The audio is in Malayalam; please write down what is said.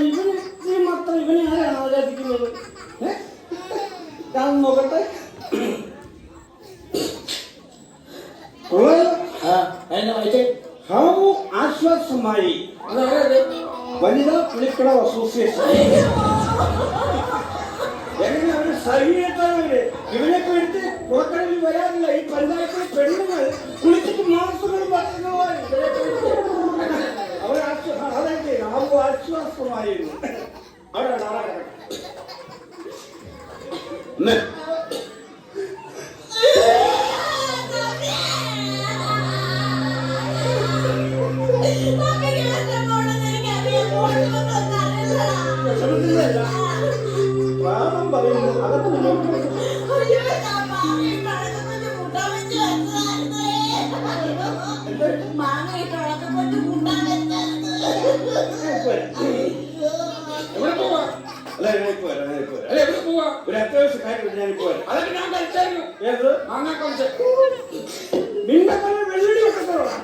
ഇവന് മാത്രം ഇവനെ ആരാണ് ആരാധിക്കുന്നത്? ഞാൻ നോക്കട്ടെ. ആശ്വാസമായി വനിതാ പുലിക്കട അസോസിയേഷൻ. എങ്ങനെ അവര് സഹിയേറ്റവര് ഇവനൊക്കെ എടുത്ത് കുളക്കടലിൽ വരാറില്ല. ഈ പഞ്ചായത്തിലെ പെണ്ണുങ്ങൾ കുളിച്ചിട്ട് മാസങ്ങൾ വർഷങ്ങളായി അവർ അതൊക്കെ ആശ്വാസമായിരുന്നു. അവിടെ പ്രാണം പറയുന്നു. അകത്ത് ഒരു അത്യാവശ്യ കാര്യം ഞാനിപ്പോ അതൊക്കെ ഞാൻ കഴിച്ചായിരുന്നു. ഏത് മാങ്ങ വെള്ളി വെക്കത്തോളാം